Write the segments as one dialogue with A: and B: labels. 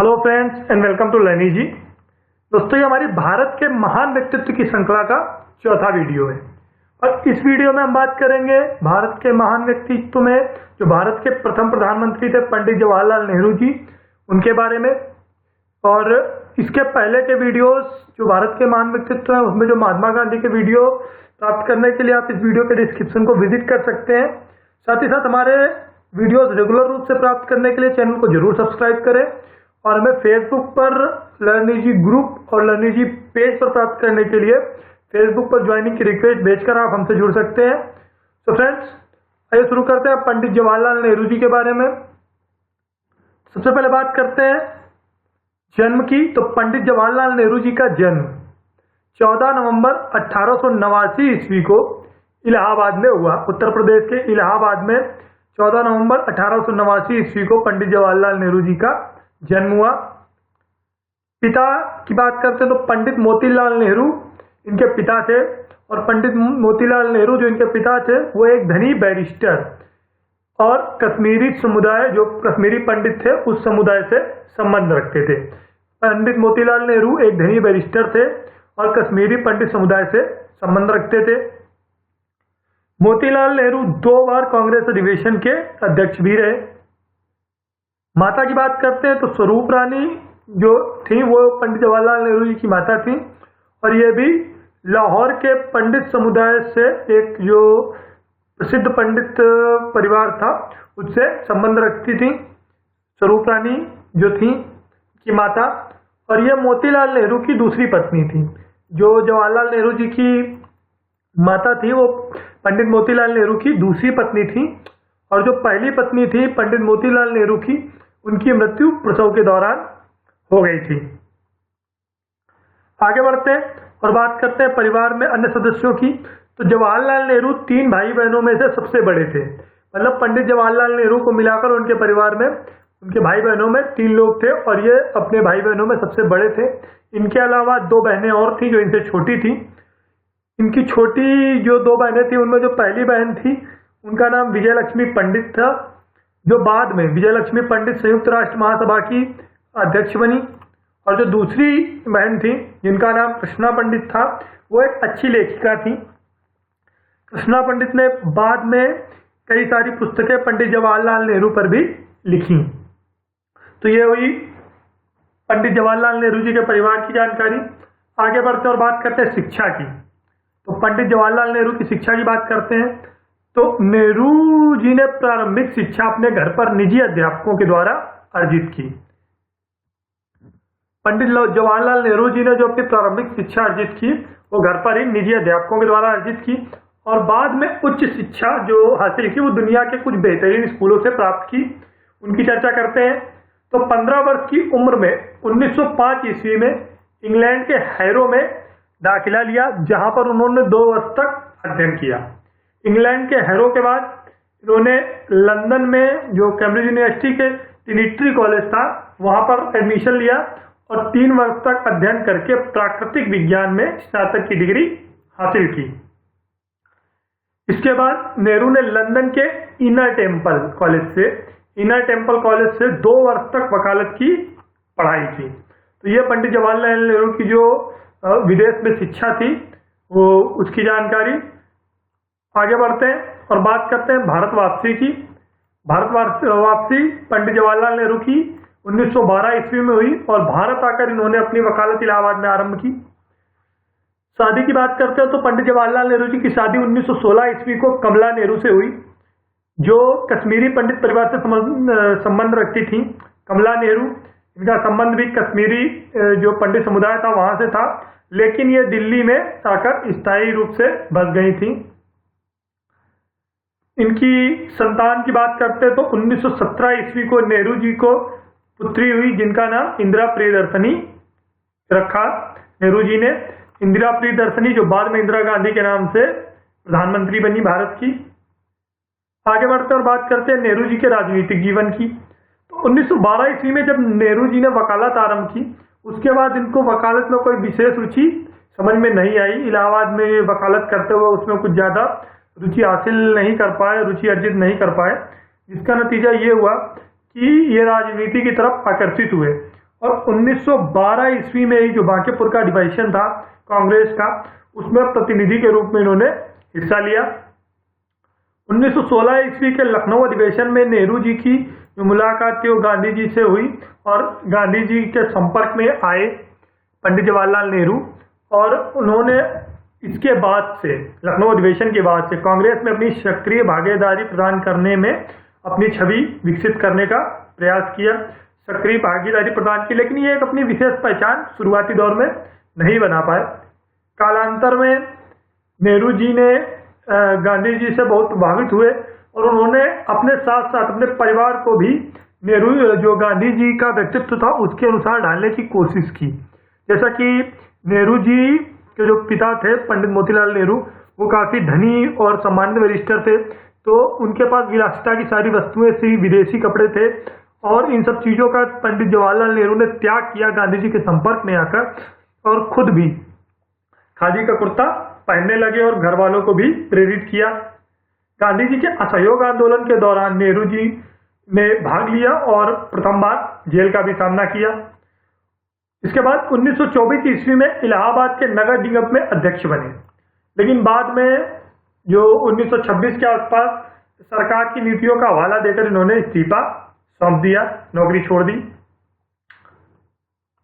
A: Hello friends and welcome to learny ji. दोस्तों, ये हमारी भारत के महान व्यक्तित्व की श्रृंखला का चौथा वीडियो है और इस वीडियो में हम बात करेंगे भारत के महान व्यक्तित्व में जो भारत के प्रथम प्रधानमंत्री थे पंडित जवाहरलाल नेहरू जी, उनके बारे में। और इसके पहले के वीडियोस जो भारत के महान व्यक्तित्व हैं उसमें जो महात्मा गांधी के वीडियो प्राप्त करने के लिए आप इस वीडियो के डिस्क्रिप्शन को विजिट कर सकते हैं। साथ ही साथ हमारे वीडियोस रेगुलर रूप से प्राप्त करने के लिए चैनल को जरूर सब्सक्राइब करें और हमें फेसबुक पर लर्नी जी ग्रुप और लर्नी जी पेज पर प्राप्त करने के लिए फेसबुक पर ज्वाइनिंग की रिक्वेस्ट भेजकर आप हमसे जुड़ सकते हैं। तो फ्रेंड्स, आइए शुरू करते हैं पंडित जवाहरलाल नेहरू जी के बारे में। सबसे पहले बात करते हैं जन्म की। तो पंडित जवाहरलाल नेहरू जी का जन्म 14 नवंबर 1889 ईस्वी को इलाहाबाद में हुआ। उत्तर प्रदेश के इलाहाबाद में 14 नवंबर 1889 ईस्वी को पंडित जवाहरलाल नेहरू जी का जन्म हुआ। पिता की बात करते हैं तो पंडित मोतीलाल नेहरू इनके पिता थे और पंडित मोतीलाल नेहरू जो इनके पिता थे वो एक धनी बैरिस्टर और कश्मीरी समुदाय जो कश्मीरी पंडित थे उस समुदाय से संबंध रखते थे। पंडित मोतीलाल नेहरू एक धनी बैरिस्टर थे और कश्मीरी पंडित समुदाय से संबंध रखते थे। मोतीलाल नेहरू 2 बार कांग्रेस अधिवेशन के अध्यक्ष भी रहे। माता की बात करते हैं तो स्वरूप रानी जो थी वो पंडित जवाहरलाल नेहरू जी की माता थी और ये भी लाहौर के पंडित समुदाय से एक जो प्रसिद्ध पंडित परिवार था उससे संबंध रखती थी स्वरूप रानी जो थी की माता। और ये मोतीलाल नेहरू की दूसरी पत्नी थी। जो जवाहरलाल नेहरू जी की माता थी वो पंडित मोतीलाल नेहरू की दूसरी पत्नी थी और जो पहली पत्नी थी पंडित मोतीलाल नेहरू की उनकी मृत्यु प्रसव के दौरान हो गई थी। आगे बढ़ते हैं और बात करते हैं परिवार में अन्य सदस्यों की। तो जवाहरलाल नेहरू 3 भाई बहनों में से सबसे बड़े थे। मतलब पंडित जवाहरलाल नेहरू को मिलाकर उनके परिवार में उनके भाई बहनों में 3 लोग थे और ये अपने भाई बहनों में सबसे बड़े थे। इनके अलावा 2 बहनें और थी जो इनसे छोटी थी। इनकी छोटी जो 2 बहनें थी उनमें जो पहली बहन थी उनका नाम विजय लक्ष्मी पंडित था, जो बाद में विजय लक्ष्मी पंडित संयुक्त राष्ट्र महासभा की अध्यक्ष बनी। और जो दूसरी बहन थी जिनका नाम कृष्णा पंडित था वो एक अच्छी लेखिका थी। कृष्णा पंडित ने बाद में कई सारी पुस्तकें पंडित जवाहरलाल नेहरू पर भी लिखी। तो ये हुई पंडित जवाहरलाल नेहरू जी के परिवार की जानकारी। आगे बढ़ते और बात करते हैं शिक्षा की। तो पंडित जवाहरलाल नेहरू की शिक्षा की बात करते हैं तो नेहरू जी ने प्रारंभिक शिक्षा अपने घर पर निजी अध्यापकों के द्वारा अर्जित की। पंडित जवाहरलाल नेहरू जी ने जो अपनी प्रारंभिक शिक्षा अर्जित की वो घर पर ही निजी अध्यापकों के द्वारा अर्जित की और बाद में उच्च शिक्षा जो हासिल की वो दुनिया के कुछ बेहतरीन स्कूलों से प्राप्त की। उनकी चर्चा करते हैं तो 15 वर्ष की उम्र में 1905 ईस्वी में इंग्लैंड के हैरो में दाखिला लिया, जहां पर उन्होंने 2 वर्ष तक अध्ययन किया। इंग्लैंड के हैरो के बाद इन्होंने लंदन में जो कैम्ब्रिज यूनिवर्सिटी के ट्रिनिटी कॉलेज था वहां पर एडमिशन लिया और 3 वर्ष तक अध्ययन करके प्राकृतिक विज्ञान में स्नातक की डिग्री हासिल की। इसके बाद नेहरू ने लंदन के इनर टेम्पल कॉलेज से 2 वर्ष तक वकालत की पढ़ाई की। तो ये पंडित जवाहरलाल नेहरू की जो विदेश में शिक्षा थी वो उसकी जानकारी। आगे बढ़ते हैं और बात करते हैं भारत वापसी की। भारत वापसी पंडित जवाहरलाल नेहरू की 1912 ईस्वी में हुई और भारत आकर इन्होंने अपनी वकालत इलाहाबाद में आरंभ की। शादी की बात करते हैं तो पंडित जवाहरलाल नेहरू जी की शादी 1916 ईस्वी को कमला नेहरू से हुई, जो कश्मीरी पंडित परिवार से संबंध रखती थी। कमला नेहरू इनका संबंध भी कश्मीरी जो पंडित समुदाय था वहां से था, लेकिन ये दिल्ली में आकर स्थायी रूप से बस गई थी। इनकी संतान की बात करते हैं तो 1917 ईस्वी को नेहरू जी को पुत्री हुई जिनका नाम इंदिरा प्रियदर्शनी रखा नेहरू जी ने। इंदिरा प्रियदर्शनी जो बाद में इंदिरा गांधी के नाम से प्रधानमंत्री बनी भारत की। आगे बढ़ते और बात करते हैं नेहरू जी के राजनीतिक जीवन की। तो 1912 ईस्वी में जब नेहरू जी ने वकालत आरंभ की उसके बाद इनको वकालत में कोई विशेष रुचि समझ में नहीं आई। इलाहाबाद में वकालत करते हुए उसमें कुछ ज़्यादा रुचि हासिल नहीं कर पाए, रुचि अर्जित नहीं कर पाए, जिसका नतीजा ये हुआ कि ये राजनीति की तरफ आकर्षित हुए और 1912 ईस्वी में ही जो बांकीपुर का अधिवेशन था कांग्रेस का, उसमें प्रतिनिधि के रूप में इन्होंने हिस्सा लिया। 1916 ईस्वी के लखनऊ अधिवेशन में नेहरू जी की जो मुलाकात थी वो गांधी जी से हुई और गांधी जी के संपर्क में आए पंडित जवाहरलाल नेहरू, और उन्होंने इसके बाद से, लखनऊ अधिवेशन के बाद से, कांग्रेस में अपनी सक्रिय भागीदारी प्रदान करने में अपनी छवि विकसित करने का प्रयास किया, सक्रिय भागीदारी प्रदान की, लेकिन ये एक अपनी विशेष पहचान शुरुआती दौर में नहीं बना पाए। कालांतर में नेहरू जी ने गांधी जी से बहुत प्रभावित हुए और उन्होंने अपने साथ साथ अपने परिवार को भी नेहरू जो गांधी जी का व्यक्तित्व था उसके अनुसार ढालने की कोशिश की। जैसा कि नेहरू जी के जो पिता थे पंडित मोतीलाल नेहरू, वो काफ़ी धनी और सम्मानित बैरिस्टर थे, तो उनके पास विलासिता की सारी वस्तुएं थी, विदेशी कपड़े थे, और इन सब चीज़ों का पंडित जवाहरलाल नेहरू ने त्याग किया गांधी जी के संपर्क में आकर, और खुद भी खादी का कुर्ता पहनने लगे और घर वालों को भी प्रेरित किया। गांधी जी के असहयोग आंदोलन के दौरान नेहरू जी ने भाग लिया और प्रथम बार जेल का भी सामना किया। इसके बाद 1924 ईस्वी में इलाहाबाद के नगर निगम में अध्यक्ष बने, लेकिन बाद में जो 1926 के आसपास सरकार की नीतियों का हवाला देकर इन्होंने इस्तीफा सौंप दिया, नौकरी छोड़ दी।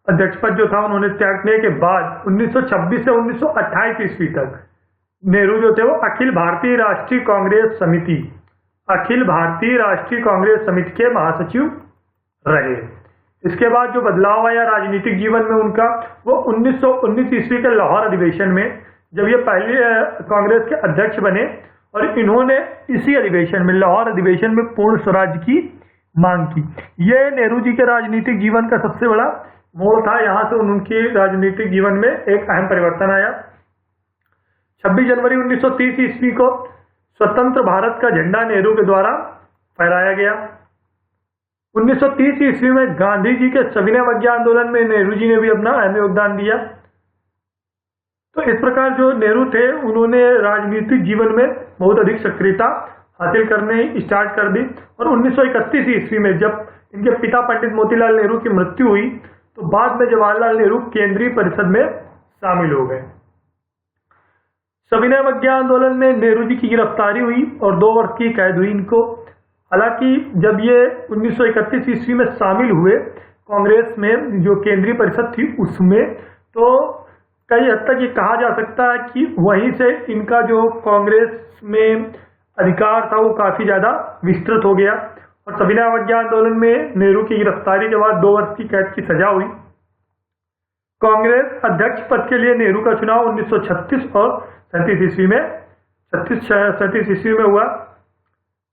A: अध्यक्ष पद जो था उन्होंने त्यागने के बाद 1926 से 1928 ईस्वी तक नेहरू जो थे वो अखिल भारतीय राष्ट्रीय कांग्रेस समिति के महासचिव रहे। इसके बाद जो बदलाव आया राजनीतिक जीवन में उनका, वो 1919 ईस्वी के लाहौर अधिवेशन में, जब ये पहले कांग्रेस के अध्यक्ष बने और इन्होंने इसी अधिवेशन में, लाहौर अधिवेशन में, पूर्ण स्वराज की मांग की। ये नेहरू जी के राजनीतिक जीवन का सबसे बड़ा मोड़ था। यहाँ से उनके राजनीतिक जीवन में एक अहम परिवर्तन आया। 26 जनवरी 1930 ईस्वी को स्वतंत्र भारत का झंडा नेहरू के द्वारा फहराया गया। 1930 ईस्वी में गांधी जी के सविनय अवज्ञा आंदोलन में नेहरू जी ने भी अपना अहम योगदान दिया। तो इस प्रकार जो नेहरू थे उन्होंने राजनीतिक जीवन में बहुत अधिक सक्रियता हासिल करने स्टार्ट कर दी, और 1931 ईस्वी में जब इनके पिता पंडित मोतीलाल नेहरू की मृत्यु हुई तो बाद में जवाहरलाल नेहरू केंद्रीय परिषद में शामिल हो गए। सविनय अवज्ञा आंदोलन में नेहरू जी की गिरफ्तारी हुई और 2 वर्ष की कैद हुई इनको। हालांकि जब ये 1931 ईस्वी में शामिल हुए कांग्रेस में, जो केंद्रीय परिषद थी उसमें, तो कई हद तक ये कहा जा सकता है कि वहीं से इनका जो कांग्रेस में अधिकार था वो काफी ज्यादा विस्तृत हो गया। और सविनय अवज्ञा आंदोलन में नेहरू की गिरफ्तारी के बाद 2 वर्ष की कैद की सजा हुई। कांग्रेस अध्यक्ष पद के लिए नेहरू का चुनाव 1936 और 37 ईस्वी में 37 ईस्वी में हुआ।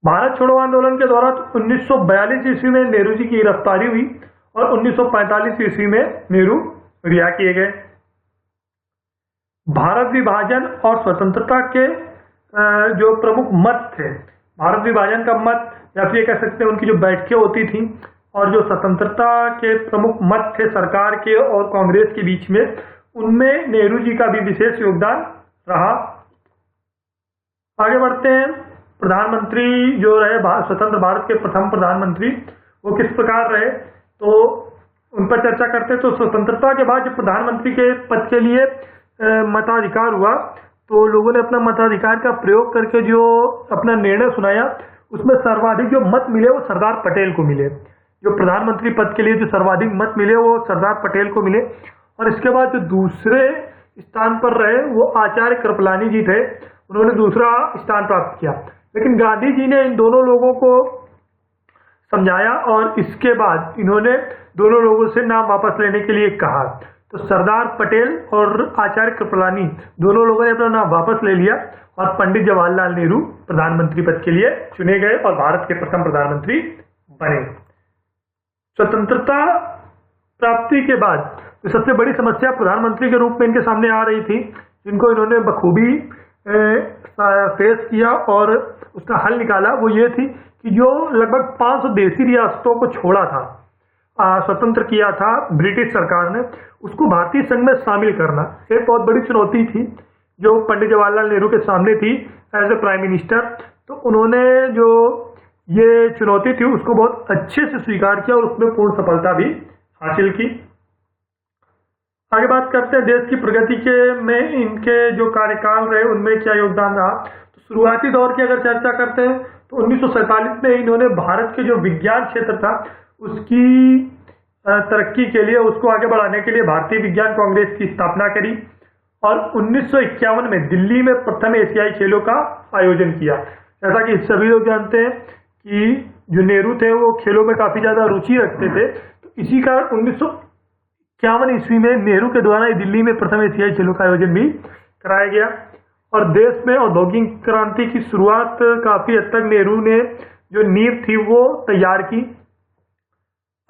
A: भारत छोड़ो आंदोलन के दौरान 1942 ईस्वी में नेहरू जी की गिरफ्तारी हुई और 1945 ईस्वी में नेहरू रिहा किए गए। भारत विभाजन और स्वतंत्रता के जो प्रमुख मत थे, भारत विभाजन का मत, या फिर कह सकते हैं उनकी जो बैठकें होती थी, और जो स्वतंत्रता के प्रमुख मत थे सरकार के और कांग्रेस के बीच में, उनमें नेहरू जी का भी विशेष योगदान रहा। आगे बढ़ते हैं। प्रधानमंत्री जो रहे, स्वतंत्र भारत के प्रथम प्रधानमंत्री, वो किस प्रकार रहे, तो उन पर चर्चा करते। तो स्वतंत्रता के बाद जब प्रधानमंत्री के पद के लिए मताधिकार हुआ तो लोगों ने अपना मताधिकार का प्रयोग करके जो अपना निर्णय सुनाया, उसमें सर्वाधिक जो मत मिले वो सरदार पटेल को मिले। जो प्रधानमंत्री पद के लिए जो सर्वाधिक मत मिले वो सरदार पटेल को मिले। और इसके बाद जो दूसरे स्थान पर रहे वो आचार्य कृपलानी जी थे, उन्होंने दूसरा स्थान प्राप्त किया। लेकिन गांधी जी ने इन दोनों लोगों को समझाया और इसके बाद इन्होंने दोनों लोगों से नाम वापस लेने के लिए कहा। तो सरदार पटेल और आचार्य कृपलानी दोनों लोगों ने अपना नाम वापस ले लिया और पंडित जवाहरलाल नेहरू प्रधानमंत्री पद के लिए चुने गए और भारत के प्रथम प्रधानमंत्री बने। स्वतंत्रता प्राप्ति के बाद तो सबसे बड़ी समस्या प्रधानमंत्री के रूप में इनके सामने आ रही थी, जिनको इन्होंने बखूबी फेस किया और उसका हल निकाला, वो ये थी कि जो लगभग 500 देसी रियासतों को छोड़ा था, स्वतंत्र किया था ब्रिटिश सरकार ने, उसको भारतीय संघ में शामिल करना एक बहुत बड़ी चुनौती थी जो पंडित जवाहरलाल नेहरू के सामने थी एज ए प्राइम मिनिस्टर। तो उन्होंने जो ये चुनौती थी उसको बहुत अच्छे से स्वीकार किया और उसमें पूर्ण सफलता भी हासिल की। आगे बात करते हैं देश की प्रगति के में इनके जो कार्यकाल रहे उनमें क्या योगदान रहा। तो शुरुआती दौर की अगर चर्चा करते हैं तो 1947 में इन्होंने भारत के जो विज्ञान क्षेत्र था उसकी तरक्की के लिए, उसको आगे बढ़ाने के लिए भारतीय विज्ञान कांग्रेस की स्थापना करी और 1951 में दिल्ली में प्रथम एशियाई खेलों का आयोजन किया। जैसा कि सभी लोग जानते हैं कि जो नेहरू थे वो खेलों में काफी ज्यादा रुचि रखते थे, तो इसी कारण 1951 ईस्वी में नेहरू के द्वारा दिल्ली में प्रथम एशियाई खेलों का आयोजन भी कराया गया और देश में औद्योगिक क्रांति की शुरुआत काफी हद तक नेहरू ने जो नींव थी वो तैयार की।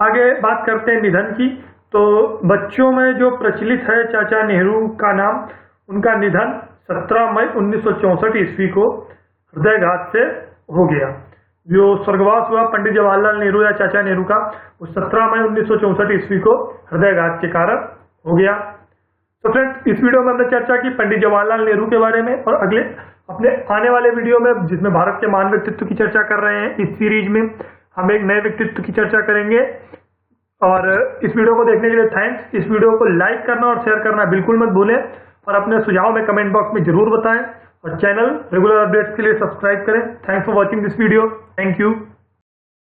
A: आगे बात करते हैं निधन की। तो बच्चों में जो प्रचलित है चाचा नेहरू का नाम, उनका निधन 17 मई 1964 ईस्वी को हृदयघात से हो गया। जो स्वर्गवास हुआ पंडित जवाहरलाल नेहरू या चाचा नेहरू का, वो 17 मई 1964 ईस्वी को हृदयघात के कारण हो गया। तो फ्रेंड्स, इस वीडियो में हमने चर्चा की पंडित जवाहरलाल नेहरू के बारे में और अगले अपने आने वाले वीडियो में, जिसमें भारत के महान व्यक्तित्व की चर्चा कर रहे हैं, इस सीरीज में हम एक नए व्यक्तित्व की चर्चा करेंगे। और इस वीडियो को देखने के लिए थैंक्स। इस वीडियो को लाइक करना और शेयर करना बिल्कुल मत भूलें और अपने सुझाव में कमेंट बॉक्स में जरूर बताएं और चैनल रेगुलर अपडेट्स के लिए सब्सक्राइब करें। Thanks for watching this video. Thank you.